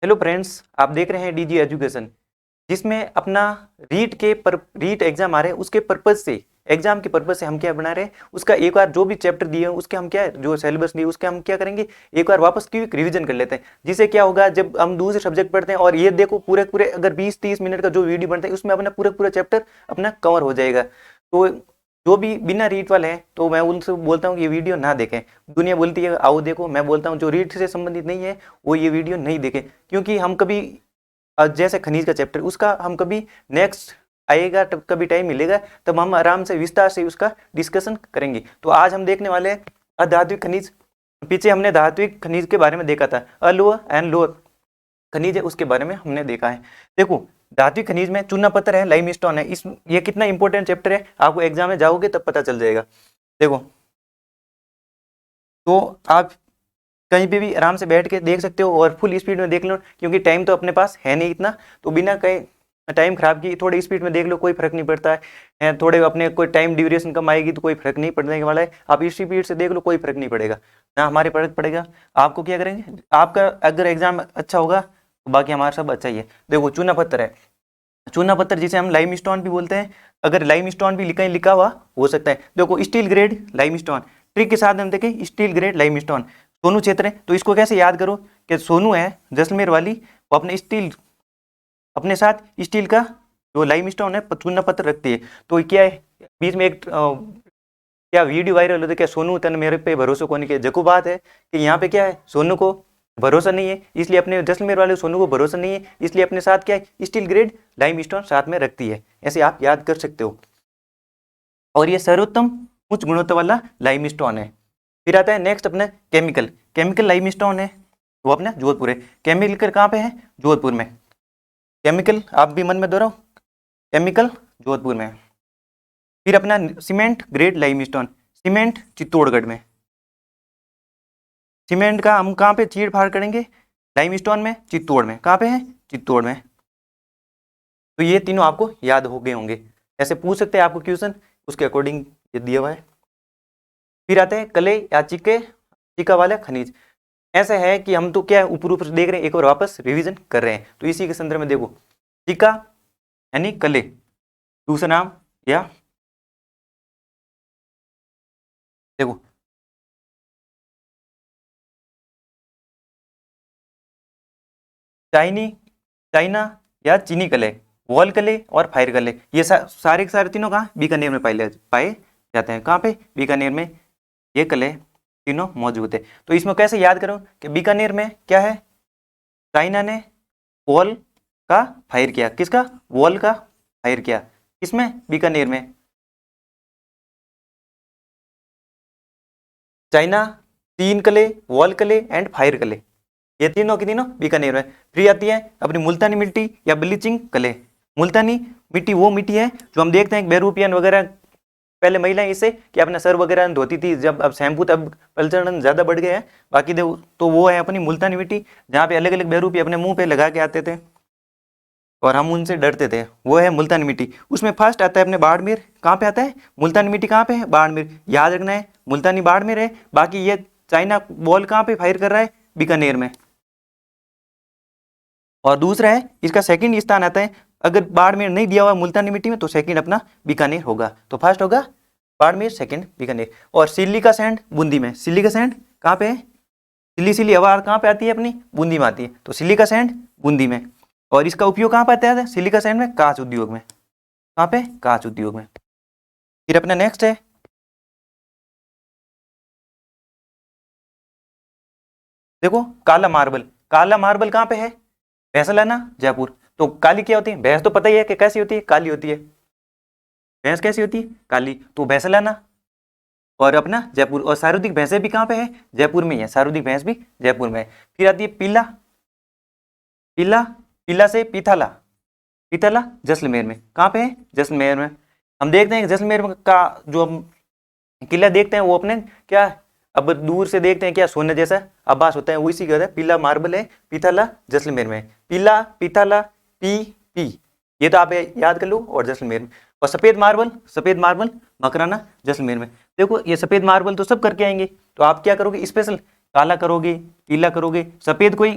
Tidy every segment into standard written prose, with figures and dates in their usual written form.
Hello friends, आप देख रहे हैं डीजी एजुकेशन, जिसमें अपना रीट एग्जाम आ रहे हैं उसके पर्पज से, एग्जाम के पर्पज से हम क्या बना रहे हैं, उसका एक बार जो भी चैप्टर दिए हैं उसके हम क्या जो सिलेबस दिए उसके हम क्या करेंगे, एक बार वापस क्विक रिवीजन कर लेते हैं। जिससे क्या होगा, जब हम दूसरे सब्जेक्ट पढ़ते हैं और ये देखो पूरे पूरे अगर 20-30 मिनट का जो वीडियो बनता है उसमें अपना पूरा पूरा चैप्टर अपना कवर हो जाएगा। तो जो भी बिना रीट वाले हैं तो मैं उनसे बोलता हूँ कि ये वीडियो ना देखें। दुनिया बोलती है आओ देखो, मैं बोलता हूँ जो रीट से संबंधित नहीं है वो ये वीडियो नहीं देखें, क्योंकि हम कभी जैसे खनिज का चैप्टर उसका हम कभी नेक्स्ट आएगा तब कभी टाइम मिलेगा तब हम आराम से विस्तार से उसका डिस्कशन करेंगे। तो आज हम देखने वाले हैं अधात्विक खनिज। पीछे हमने धात्विक खनिज के बारे में देखा था, अलोह एंड लोह खनिज है उसके बारे में हमने देखा है। देखो धात्विक खनिज में चूना पत्थर है, लाइमस्टोन है, इस ये कितना इंपॉर्टेंट चैप्टर है, आपको एग्जाम में जाओगे तब पता चल जाएगा। देखो तो आप कहीं पे भी आराम से बैठ के देख सकते हो और फुल स्पीड में देख लो, क्योंकि टाइम तो अपने पास है नहीं इतना, तो बिना कहीं टाइम खराब की थोड़ी स्पीड में देख लो, कोई फर्क नहीं पड़ता है। थोड़े अपने कोई टाइम ड्यूरेशन कम आएगी तो कोई फर्क नहीं पड़ने वाला है, आप इस स्पीड से देख लो कोई फर्क नहीं पड़ेगा ना, हमारे फर्क पड़ेगा। आपको क्या करेंगे, आपका अगर एग्जाम अच्छा होगा तो बाकी हमारा सब अच्छा ही है। देखो चूना पत्थर है, चूना पत्थर जिसे हम लाइमस्टोन भी बोलते हैं, अगर लाइमस्टोन भी कहीं लिखा हुआ हो सकता है। देखो स्टील ग्रेड लाइमस्टोन, ट्रिक के साथ हम देखें स्टील ग्रेड लाइमस्टोन, सोनू क्षेत्र है। तो इसको कैसे याद करो कि सोनू है जैसलमेर वाली, वो अपने स्टील अपने साथ स्टील का जो लाइमस्टोन है चूना पत्थर रखती है। तो क्या है, बीच में एक क्या वीडियो वायरल होता है, क्या सोनू तन मेरे पे भरोसा कोनी के, जको बात है कि यहाँ पे क्या है, सोनू को भरोसा नहीं है इसलिए अपने जैसलमेर वाले सोनू को भरोसा नहीं है इसलिए अपने साथ क्या है स्टील ग्रेड लाइमस्टोन साथ में रखती है, ऐसे आप याद कर सकते हो। और ये सर्वोत्तम उच्च गुणवत्ता वाला लाइमस्टोन है। फिर आता है नेक्स्ट अपना केमिकल, केमिकल लाइमस्टोन है वो अपना जोधपुर है। केमिकल कहाँ पे है, जोधपुर में। केमिकल आप भी मन में दोहराओ, केमिकल जोधपुर में। फिर अपना cement grade limestone, cement Chittorgarh में। सीमेंट का हम कहाँ पे चीड़ फाड़ करेंगे, लाइमस्टोन में, चित्तौड़ में। कहाँ पे है, चित्तौड़ में। तो ये तीनों आपको याद हो गए होंगे, ऐसे पूछ सकते हैं आपको क्वेश्चन, उसके अकॉर्डिंग ये दिया हुआ है। फिर आते हैं कले या चिका वाले खनिज। ऐसा है कि हम तो क्या ऊपर ऊपर देख रहे हैं, एक बार वापस रिवीजन कर रहे हैं, तो इसी के संदर्भ में देखो चिका यानी कले, दूसरा नाम या देखो चाइना या चीनी कले, वॉल कले और फायर कले, ये सारे के सारे तीनों कहाँ, बीकानेर में पाए जाते हैं। कहाँ पे, बीकानेर में ये कले तीनों मौजूद है। तो इसमें कैसे याद करो कि बीकानेर में क्या है, चाइना ने वॉल का फायर किया, किसका, वॉल का फायर किया, किसमें, बीकानेर में। चाइना, तीन कले, वॉल कले एंड फायर कले, ये तीनों की तीनों बीकानेर में। फिर आती है अपनी मुल्तानी मिट्टी या ब्लीचिंग कले। मुल्तानी मिट्टी वो मिट्टी है जो हम देखते हैं बेरूपियन वगैरह, पहले महिलाएं इसे कि अपना सर वगैरह धोती थी, जब अब शैम्पू तब प्रचलन ज़्यादा बढ़ गया है, बाकी तो वो है अपनी मुल्तानी मिट्टी, जहाँ पे अलग अलग बेरूपी अपने मुंह पे लगा के आते थे और हम उनसे डरते थे, वो है मुल्तानी मिट्टी। उसमें फर्स्ट आता है अपने बाड़मेर, कहाँ पे आता है, मुल्तानी मिट्टी कहाँ पे है, बाड़मेर, याद रखना है मुल्तानी बाड़मेर है। बाकी ये चाइना बॉल कहाँ पे फायर कर रहा है, बीकानेर में। और दूसरा है इसका सेकंड स्थान आता है, अगर बाड़मेर नहीं दिया हुआ मुल्तानी मिट्टी में तो सेकंड अपना बीकानेर होगा, तो फर्स्ट होगा बाड़मेर, सेकंड बीकानेर। और सिल्ली का सैंड बूंदी में, सिल्ली का सैंड कहाँ पे है, सिल्ली हवा कहाँ पे आती है, अपनी बूंदी में आती है, तो सिल्ली का सैंड बूंदी में। और इसका उपयोग कहाँ पर आता है, सिल्ली का सैंड में, कांच उद्योग में। कहाँ पे, कांच उद्योग में। फिर अपना नेक्स्ट है देखो काला मार्बल, काला मार्बल कहाँ पे है, भैंसलाना जयपुर। तो काली क्या होती है, भैंस तो पता ही है कि कैसी होती है, काली होती है, भैंस कैसी होती है, काली, तो भैंसलाना और अपना जयपुर। और सारुदिक भैंसे भी कहाँ पे है, जयपुर में ही है, सारुदिक भैंस भी जयपुर में है। फिर आती है पीला, पीला, पीला से पीथाला, पीथाला जैसलमेर में। कहाँ पे है, जैसलमेर में। हम देखते हैं जैसलमेर का जो हम किला देखते हैं वो अपने क्या, अब दूर से देखते हैं क्या सोने जैसा आभास होता है, वो इसी का है, पीला मार्बल है, पीथाला जैसलमेर में। पीला, पीथाला, पी, ये तो आप याद कर लो, और जैसलमेर में। और सफेद मार्बल मकराना जैसलमेर में। देखो ये सफेद मार्बल तो सब करके आएंगे, तो आप क्या करोगे, स्पेशल काला करोगे, पीला करोगे, सफेद कोई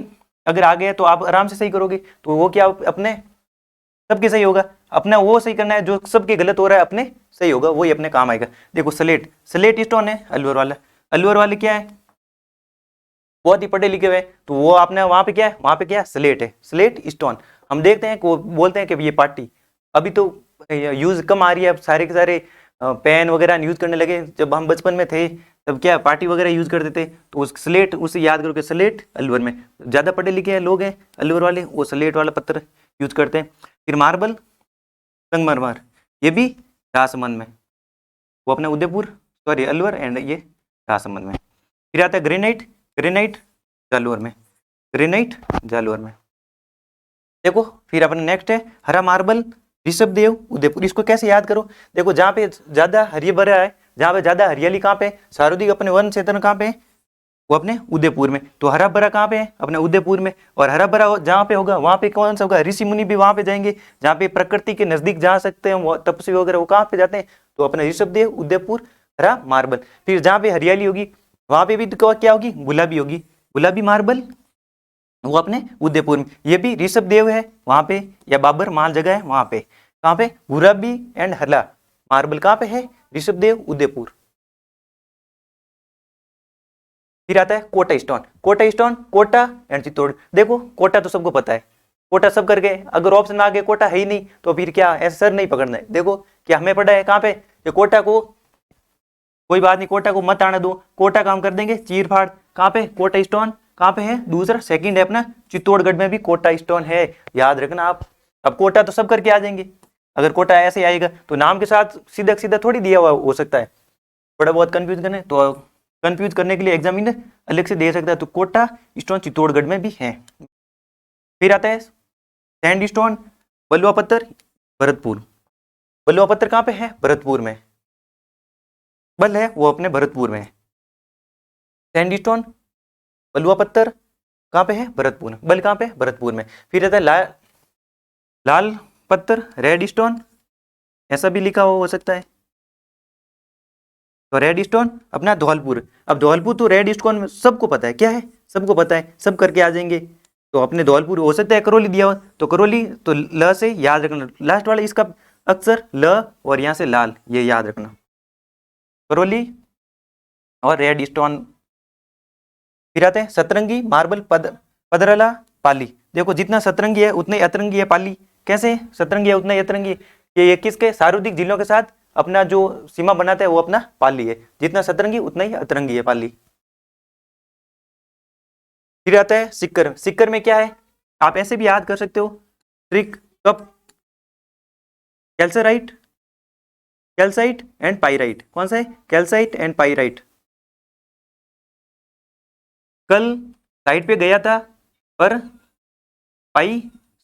अगर आ गया तो आप आराम से सही करोगे, तो वो क्या अपने सबके सही होगा, अपना वो सही करना है, जो सबके गलत हो रहा है अपने सही होगा, वही अपने काम आएगा। देखो स्लेट, स्लेट स्टोन है अलवर वाला, अलवर वाले क्या है, बहुत ही पढ़े लिखे हुए, तो वो आपने वहां पे क्या है, वहां पे क्या स्लेट है, स्लेट स्टोन। हम देखते हैं को बोलते हैं कि ये पार्टी, अभी तो यूज कम आ रही है, अब सारे के सारे पेन वगैरह यूज करने लगे, जब हम बचपन में थे तब क्या पार्टी वगैरह यूज करते थे, तो उस स्लेट उसे याद करो कि स्लेट अलवर में ज्यादा पढ़े लिखे लोग हैं अलवर वाले, वो स्लेट वाला पत्थर यूज करते हैं। फिर मार्बल, संगमरमर, ये भी राजसमंद में, वो अपने उदयपुर सॉरी अलवर एंड ये राजसमंद में। फिर आता है ग्रेनाइट, ग्रेनाइट जालौर में, ग्रेनाइट जालौर में। देखो फिर अपने नेक्स्ट है हरा मार्बल, ऋषभदेव उदयपुर। इसको कैसे याद करो, देखो जहाँ पे ज्यादा हरी भरा है, जहाँ पे ज्यादा हरियाली कहाँ पे, सारुदिक अपने वन क्षेत्र कहाँ पे है, वो अपने उदयपुर में, तो हरा भरा कहाँ पे है, अपने उदयपुर में। और हरा भरा जहाँ पे होगा वहां पे कौन सा होगा, ऋषि मुनि भी वहां पे जाएंगे, जहाँ पे प्रकृति के नजदीक जा सकते हैं तपस्वी वगैरह, वो कहाँ पे जाते हैं, तो अपने ऋषभदेव उदयपुर हरा मार्बल। फिर जहाँ पे हरियाली होगी वहां पे भी तो क्या होगी, गुलाबी होगी, गुलाबी मार्बल, वो अपने उदयपुर में। ये भी ऋषभदेव है वहां पे, या बाबर माल जगह है वहां पे, कहाँ पे, गुलाबी एंड हला मार्बल कहाँ पे है, ऋषभदेव उदयपुर। फिर आता है Kota stone, Kota stone, Kota and Chittor. देखो कोटा तो सबको पता है, कोटा सब करके, अगर ऑप्शन में आगे कोटा है ही नहीं तो फिर क्या ऐसे सर नहीं पकड़ना है। देखो क्या हमें पढ़ा है कहाँ पे, ये कोटा को, कोई बात नहीं कोटा को मत आने दो, कोटा काम कर देंगे चीर फाड़। कहाँ पे कोटा स्टोन कहाँ पे है, दूसरा सेकंड है अपना चित्तौड़गढ़ में भी कोटा स्टोन है, याद रखना आप। अब कोटा तो सब करके आ जाएंगे, अगर कोटा ऐसे आएगा तो नाम के साथ सीधा सीधा थोड़ी दिया हुआ हो सकता है, थोड़ा बहुत कंफ्यूज करने, तो कंफ्यूज करने के लिए एग्जामिनर अलग से दे सकता है, तो कोटा स्टोन चित्तौड़गढ़ में भी है। फिर आता है सैंड स्टोन, बलुआ पत्थर भरतपुर, बलुआ पत्थर कहाँ पे है, भरतपुर में, बल है वो अपने भरतपुर में। सैंड स्टोन बलुआ पत्थर कहाँ पे है, भरतपुर में, बल कहाँ पे, भरतपुर में। फिर रहता है लाल पत्थर, रेड स्टोन, ऐसा भी लिखा हो सकता है, तो रेड स्टोन अपना धौलपुर। अब धौलपुर तो रेड स्टोन में सबको पता है, क्या है सबको पता है, सब करके आ जाएंगे, तो अपने धौलपुर हो सकता है करौली दिया हो, तो करौली तो ल से याद रखना, लास्ट वाला इसका अक्सर ल और यहाँ से लाल, ये याद रखना, करौली और रेड स्टोन। फिर आते हैं सतरंगी मार्बल, पदरला पाली। देखो जितना सतरंगी है उतना ही अतरंगी है पाली, कैसे सतरंगी है उतना ही अतरंगी, ये किसके, सारुदिक जिलों के साथ अपना जो सीमा बनाता है वो अपना पाली है, जितना सतरंगी उतना ही अतरंगी है पाली। फिर आता है सिक्कर, सिक्कर में क्या है, आप ऐसे भी याद कर सकते हो, trick cup, calcite, calcite and pyrite, कौन सा है, कैल्साइट एंड पाइराइट। कल साइट पे गया था पर पाई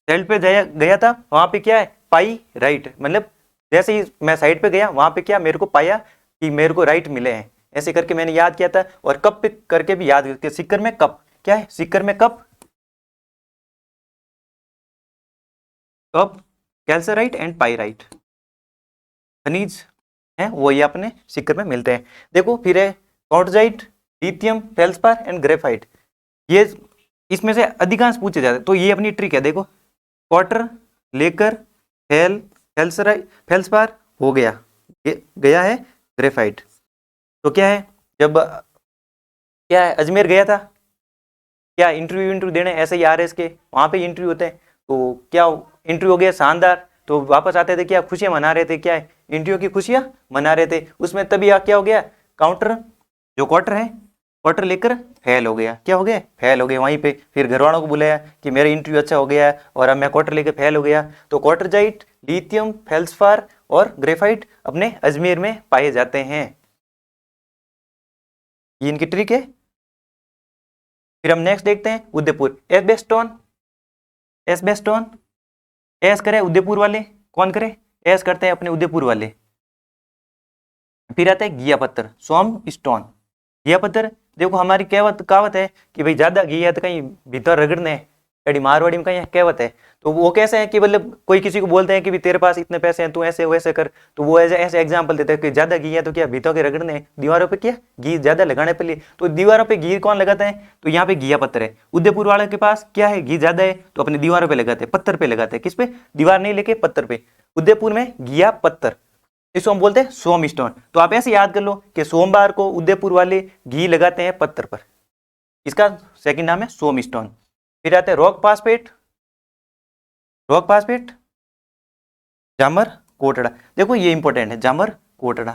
सेल्ट पे गया था, वहां पे क्या है पाई राइट, मतलब जैसे ही मैं साइट पे गया वहां पे क्या मेरे को पाया कि मेरे को राइट मिले हैं, ऐसे करके मैंने याद किया था। और कप पे करके भी याद करके, सिक्कर में कप क्या है, सिक्कर में कप, कप कैल्सराइट एंड पाइराइट खनिज है वो ये अपने सिक्कर में मिलते हैं। देखो फिर है कॉर्टजाइट, लिथियम, फेल्सपार एंड ग्रेफाइट, ये इसमें से अधिकांश पूछे जाते हैं, तो ये अपनी ट्रिक है। देखो क्वार्टर लेकर फेल्सपार हो गया, गया है ग्रेफाइट, तो क्या है, जब क्या है अजमेर गया था, क्या इंटरव्यू देने, ऐसे ही आरएस के वहां पे इंटरव्यू होते हैं, तो क्या इंटरव्यू हो गया शानदार, तो वापस आते थे क्या खुशियां मना रहे थे, क्या है इंटरव्यू की खुशियां मना रहे थे, उसमें तभी क्या हो गया, काउंटर जो क्वार्टर है क्वार्टर लेकर फेल हो गया, क्या हो गया फेल हो गया, वहीं पे फिर घर वालों को बुलाया कि मेरा इंटरव्यू अच्छा हो गया और अब मैं क्वार्टर लेकर फेल हो गया। तो क्वार्टरजाइट, लिथियम, फेल्सपार और ग्रेफाइट अपने अजमेर में पाए जाते हैं, ये इनकी ट्रिक है। फिर हम नेक्स्ट देखते हैं उदयपुर, एस्बेस्टोन, एस्बेस्टोन एस करे उदयपुर वाले, कौन करे एस करते हैं अपने उदयपुर वाले। फिर आता है घिया पत्थर, सोम स्टोन, घिया पत्थर। देखो हमारी कहावत है कि भाई ज्यादा घी है तो कहीं भीतर रगड़ने कड़ी मारवाड़ी में कहीं कहावत है। तो वो कैसे है कि मतलब कोई किसी को बोलते हैं कि भी तेरे पास इतने पैसे हैं, तू ऐसे वैसे कर, तो वो ऐसे ऐसे एग्जाम्पल देते हैं कि ज्यादा घी है तो क्या भीतों के रगड़ने, दीवारों पे क्या घी ज्यादा लगाने पे लिए, तो दीवारों पे घी कौन लगाता है, तो यहाँ पे घिया पत्थर है। उदयपुर वाले के पास क्या है, घी ज्यादा है तो अपनी दीवारों पे लगाते हैं, पत्थर पे लगाते हैं, किस पे, दीवार नहीं लेके पत्थर पे। उदयपुर में घिया पत्थर, इसको हम बोलते हैं सोम स्टोन। तो आप ऐसे याद कर लो कि सोमवार को उदयपुर वाले घी लगाते हैं पत्थर पर, इसका सेकंड नाम है सोम स्टोन। फिर आते हैं rock phosphate, rock phosphate, Jhamar Kotra. देखो ये इंपॉर्टेंट है, जामर कोटड़ा,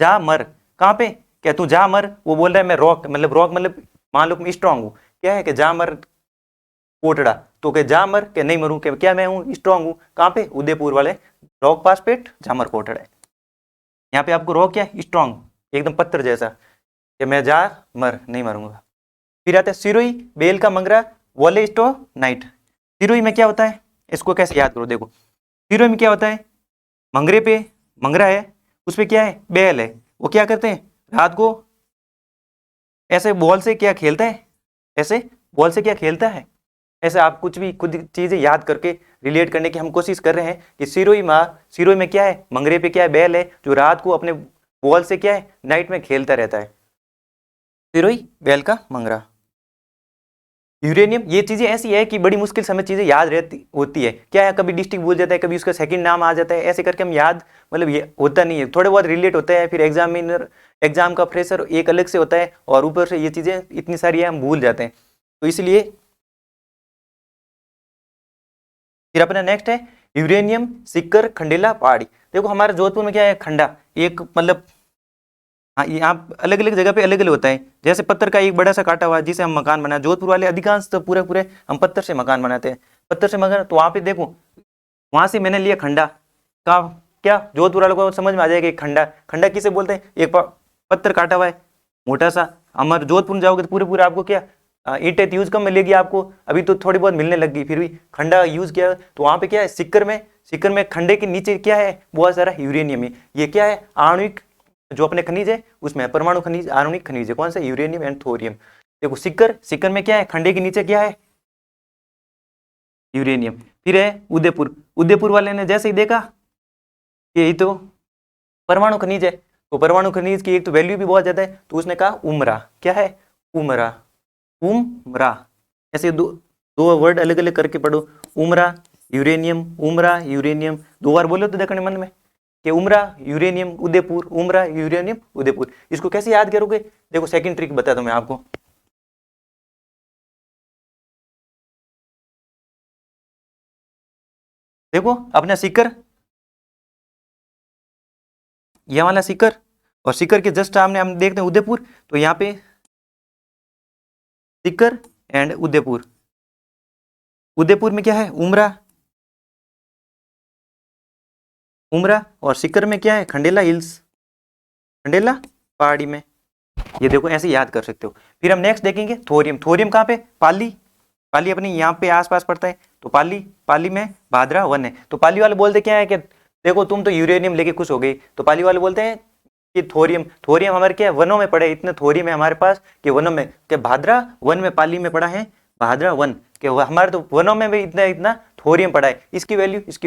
जामर कहाँ पे, क्या तू जामर, वो बोल रहा है मैं रॉक मतलब मान लो मैं स्ट्रांग हूँ, क्या है कि जामर कोटड़ा, तो क्या जामर के नहीं मरूं, क्या मैं हूँ स्ट्रांग हूँ, कहाँ पे, उदयपुर वाले रॉक फास्फेट जामर कोटड़ा है। यहाँ पे आपको रॉक क्या है, स्ट्रांग, एकदम पत्थर जैसा, कि मैं जा मर नहीं मरूंगा। फिर आता है सिरोही, बेल का मंगरा, वोलेस्टो नाइट। सिरोही में क्या होता है, इसको कैसे याद करो, देखो सिरोही में क्या होता है, मंगरे पे मंगरा है, उस पे क्या है, बेल है, वो क्या करते हैं रात को ऐसे बॉल से क्या खेलता है, ऐसे बॉल से क्या खेलता है, ऐसे आप कुछ भी खुद चीजें याद करके रिलेट करने की हम कोशिश कर रहे हैं कि सिरोही में क्या है, मंगरे पे क्या है, बैल है, जो रात को अपने बॉल से क्या है नाइट में खेलता रहता है, सिरोही बैल का मंगरा। यूरेनियम, ये चीजें ऐसी है कि बड़ी मुश्किल समय चीजें याद रहती होती है, क्या है कभी डिस्ट्रिक्ट भूल जाता है, कभी उसका सेकंड नाम आ जाता है, ऐसे करके हम याद, मतलब ये होता नहीं है, थोड़े बहुत रिलेट होता है, फिर एग्जाम का प्रेशर एक अलग से होता है, और ऊपर से ये चीजें इतनी सारी है हम भूल जाते हैं, तो इसलिए। फिर अपना नेक्स्ट है यूरेनियम, सिक्कर, खंडेला, पहाड़ी। देखो हमारे जोधपुर में क्या है, खंडा एक मतलब, हाँ यहाँ अलग अलग जगह पे अलग अलग होता है, जैसे पत्थर का एक बड़ा सा काटा हुआ जिसे हम मकान बनाए, जोधपुर वाले अधिकांश तो पूरे पूरे हम पत्थर से मकान बनाते हैं, पत्थर से मकान, तो वहाँ पे देखो वहां से मैंने लिया खंडा का, क्या जोधपुर वालों को समझ में आ जाएगा, खंडा, खंडा किसे बोलते हैं, एक पत्थर काटा हुआ है मोटा सा। हमारे जोधपुर में जाओगे तो पूरे पूरे आपको क्या ईंटें यूज कम मिलेगी आपको, अभी तो थोड़ी बहुत मिलने लग गई, फिर भी खंडा यूज किया, तो वहां पे क्या है, सिक्कर में खंडे के नीचे क्या है, बहुत सारा यूरेनियम है, ये क्या है आणविक, जो अपने खनिज है उसमें परमाणु खनिज, आणविक खनिज है, कौन सा, यूरेनियम एंड थोरियम। देखो सिक्कर में क्या है, खंडे के नीचे क्या है, यूरेनियम। फिर है उदयपुर वाले ने जैसे ही देखा कि यही तो परमाणु खनिज है, तो परमाणु खनिज की एक तो वैल्यू भी बहुत ज्यादा है, तो उसने कहा उमरा, क्या है, उमरा, उमरा, ऐसे दो दो वर्ड अलग अलग करके पढ़ो, उमरा यूरेनियम, उमरा यूरेनियम, दो बार बोलो तो देखने मन में कि उमरा यूरेनियम उदयपुर, उमरा यूरेनियम उदयपुर। इसको कैसे याद करोगे, देखो सेकंड ट्रिक बता दूं मैं आपको, देखो अपना सिक्कर, यह वाला सिक्कर, और सिक्कर के जस्ट सामने हम देखते हैं उदयपुर, तो यहाँ पे सिक्कर एंड उदयपुर, उदयपुर में क्या है, उमरा, उमरा, और सिक्कर में क्या है, खंडेला हिल्स, खंडेला पहाड़ी में, ये देखो ऐसे याद कर सकते हो। फिर हम नेक्स्ट देखेंगे थोरियम, थोरियम कहाँ पे, पाली, पाली अपनी यहाँ पे आसपास पड़ता है, तो पाली में भादरा वन है, तो पाली वाले बोलते क्या है कि देखो तुम तो यूरेनियम लेके खुश हो गई, तो पाली वाले बोलते हैं कि थोरियम हमारे क्या वनों में पड़े, इतने थोरियम है हमारे पास कि वनों में, कि भादरा वन में पाली में पड़ा है, भादरा वन के हमारे तो वनों में भी इतना इतना थोरियम पड़ा है, इसकी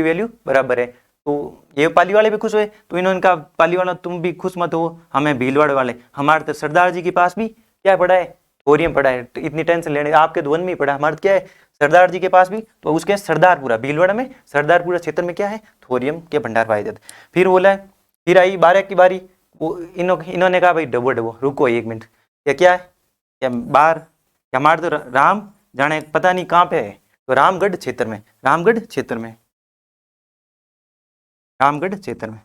वैल्यू बराबर है, तो ये पाली वाले भी खुश हुए, तो इन्होंने कहा पाली वाला तुम भी खुश मत हो, हमें भीलवाड़ वाले, हमारे तो सरदार जी के पास भी क्या पड़ा है, थोरियम पड़ा है, तो इतनी टेंशन लेने, आपके तो वन में ही पड़ा, हमारे क्या है सरदार जी के पास भी, तो उसके सरदारपुरा भीलवाड़ा में सरदारपुरा क्षेत्र में क्या है, थोरियम के भंडार पाए जाते। फिर बोला, फिर आई 12 की बारी, वो इन्होंने कहा भाई डबो डबो रुको एक मिनट, क्या है, क्या बार, हमारे तो राम जाने पता नहीं कहाँ पे है, तो रामगढ़ क्षेत्र में, रामगढ़ क्षेत्र में, रामगढ़ क्षेत्र में,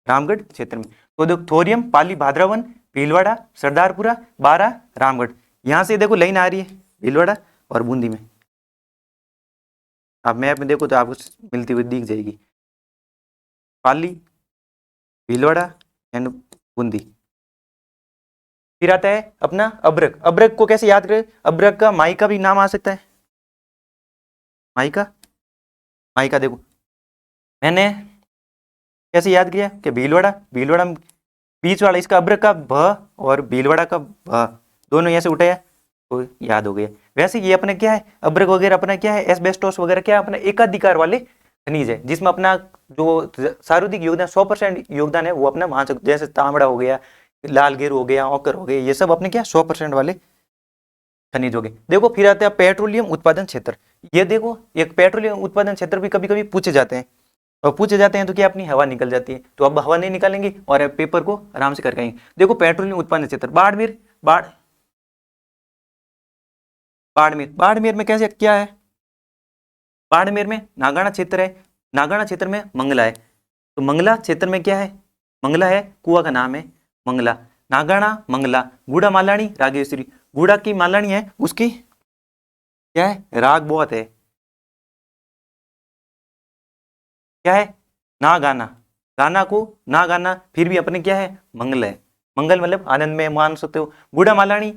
रामगढ़ क्षेत्र में, तो देखो थोरियम, पाली, भाद्रावन, भीलवाड़ा, सरदारपुरा, 12, रामगढ़, यहां से देखो लाइन आ रही है भीलवाड़ा और बूंदी में, आप मैप में देखो तो आपको मिलती हुई दिख जाएगी, पाली, भीलवाड़ा एंड बूंदी। फिर आता है अपना अब्रक, अब्रक को कैसे याद करें, अब्रक का माई का भी नाम आ सकता है, माई का देखो मैंने कैसे याद किया कि भीलवाड़ा में बीच वाला इसका अब्रक का भ और भीलवाड़ा का भ दोनों ऐसे उठाया तो याद हो गया। वैसे ये अपने क्या है, अब्रक वगैरह अपना क्या है, एस्बेस्टोस वगैरह क्या है, अपना एकाधिकार वाले खनिज है, जिसमें अपना जो सार्वधिक योगदान 100% योगदान है वो अपना वहां से, जैसे तांबड़ा हो गया, लाल गेरू हो गया, ऑकर हो गया, ये सब अपने क्या 100% वाले खनिज हो गए। देखो फिर आते हैं पेट्रोलियम उत्पादन क्षेत्र। ये देखो एक पेट्रोलियम उत्पादन क्षेत्र भी कभी कभी पूछे जाते हैं, और पूछे जाते हैं तो क्या अपनी हवा निकल जाती है, तो अब हवा नहीं निकालेंगे और पेपर को आराम से करके आएंगे। देखो पेट्रोलियम उत्पादन क्षेत्र बाड़मेर, बाड़मेर में कैसे क्या है, बाड़मेर में नागाना क्षेत्र है, नागाना क्षेत्र में मंगला है, तो मंगला क्षेत्र में क्या है, मंगला है, कुआ का नाम है मंगला, नागाना मंगला, गुड़ा मालानी रागेश्वरी, गुड़ा की मालानी है, उसकी क्या है राग बहुत है, क्या है ना गाना, गाना को ना गाना, फिर भी अपने क्या है मंगल है, मंगल मतलब आनंद में मान सकते हो। गुड़ा मालानी,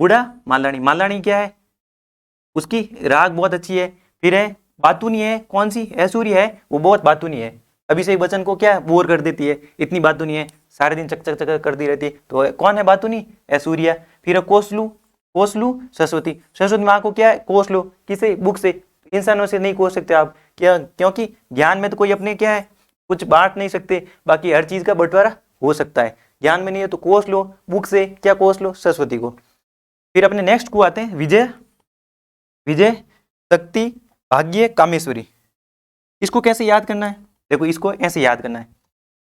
गुड़ा मालानी, मालानी क्या है, उसकी राग बहुत अच्छी है, फिर है बातूनी है, कौन सी ऐश्वर्य है, वो बहुत बातूनी है, अभिषेक बच्चन को क्या बोर कर देती है, इतनी बातूनी है, सारे दिन चक चक चक करती रहती है, तो कौन है बातूनी, ऐश्वर्या। फिर है कोसलू, कोसलू सरस्वती, सरस्वती माँ को क्या है कोस लो, किसे बुक से, इंसानों से नहीं कोस सकते आप, क्या, क्योंकि ज्ञान में तो कोई अपने क्या है कुछ बांट नहीं सकते, बाकी हर चीज का बंटवारा हो सकता है, ज्ञान में नहीं है तो कोस लो, बुक से क्या कोस लो सरस्वती को। फिर अपने नेक्स्ट को आते हैं विजय, विजय शक्ति भाग्य कामेश्वरी। इसको कैसे याद करना है, देखो इसको ऐसे याद करना है,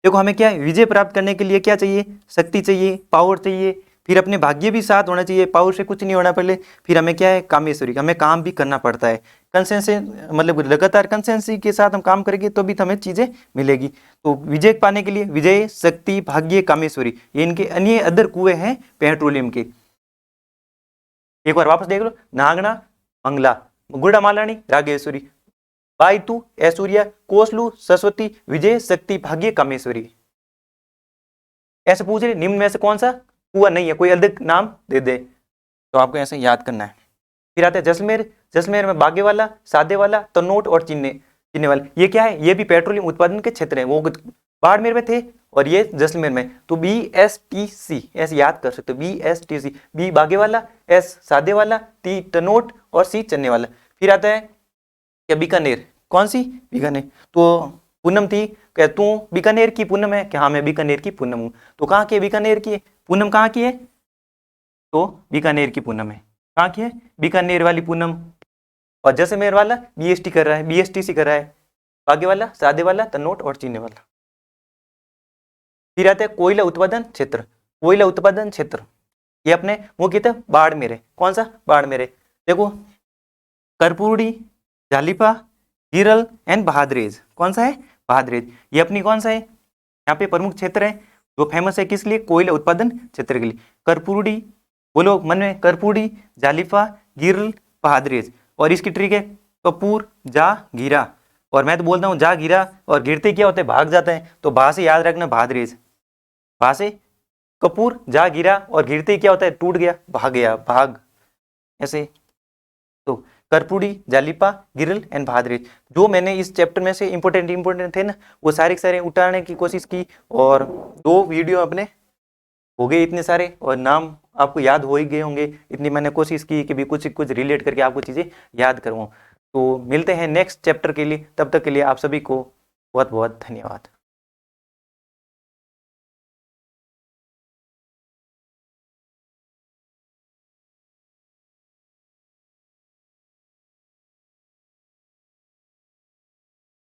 देखो हमें क्या है विजय प्राप्त करने के लिए क्या चाहिए, शक्ति चाहिए, पावर चाहिए, फिर अपने भाग्य भी साथ होना चाहिए, पावर से कुछ नहीं होना पहले, फिर हमें क्या है कामेश्वरी, हमें काम भी करना पड़ता है, कंसेंसी मतलब लगातार कंसेंसी के साथ हम काम करेंगे तो भी हमें चीजें मिलेगी। तो विजय पाने के लिए विजय शक्ति भाग्य कामेश्वरी, ये इनके अन्य अदर कुएं हैं पेट्रोलियम के। एक बार वापस देख लो, नागना मंगला, गुड़ा मालानी रागेश्वरी, बायतु ऐश्वर्या, कोसलू सरस्वती, विजय शक्ति भाग्य कामेश्वरी। ऐसे पूछ रहे निम्न में से कौन सा कुआ नहीं है, कोई अलग नाम दे दे, तो आपको ऐसे याद करना है। फिर आते हैं जैसलमेर, जैसलमेर में बागे वाला, सादे वाला, तनोट और चिन्ने वाला, ये क्या है, ये भी पेट्रोलियम उत्पादन के क्षेत्र है, वो बाड़मेर में थे और ये जैसलमेर में, तो BSTC ऐसे याद कर सकते हो, BSTC, बी बागे वाला, S सादे वाला, T तनोट और C चन्ने वाला। फिर आता है क्या बीकानेर, कौन सी बीकानेर, तो पूनम थी, क्या तू बीकानेर की पूनम है, क्या हाँ मैं बीकानेर की पूनम हूँ, तो कहाँ की है बीकानेर की पूनम, कहाँ की है, तो बीकानेर की पूनम है, कहाँ की है बीकानेर वाली पूनम। और जैसलमेर वाला BST कर रहा है, BSTC कर रहा है, बागे वाला सादे वाला तनोट और चीने वाला। फिर आता है कोयला उत्पादन क्षेत्र, कोयला उत्पादन क्षेत्र ये अपने मुख्यतः बाड़मेर है, कौन सा बाड़मेर है, देखो कर्पूरी, जालिपा, गिरल एंड बहादरेज, कौन सा है बहादरेज, ये अपनी कौन सा है यहाँ पे प्रमुख क्षेत्र है जो फेमस है किस लिए, कोयला उत्पादन क्षेत्र के लिए। कर्पूरी, बोलो मन में, कर्पूरी, जालिपा, गिरल, बहादरेज, और इसकी ट्रिक है कपूर जा गिरा, और मैं तो बोलता हूँ जा गिरा और गिरते क्या होते हैं भाग जाते हैं, तो भा से याद रखना बहादरेज, भा से कपूर जा गिरा और गिरते क्या होता है टूट गया, भाग गया, भाग ऐसे। तो कर्पूरी, जालिपा, गिरल एंड बहादरेज, जो मैंने इस चैप्टर में से इंपॉर्टेंट थे ना वो सारे सारे उतारने की कोशिश की, और 2 वीडियो अपने हो गए इतने सारे, और नाम आपको याद हो ही गए होंगे, इतनी मैंने कोशिश की कि भी कुछ कुछ रिलेट करके आपको चीज़ें याद करवाऊँ। तो मिलते हैं नेक्स्ट चैप्टर के लिए, तब तक के लिए आप सभी को बहुत बहुत धन्यवाद।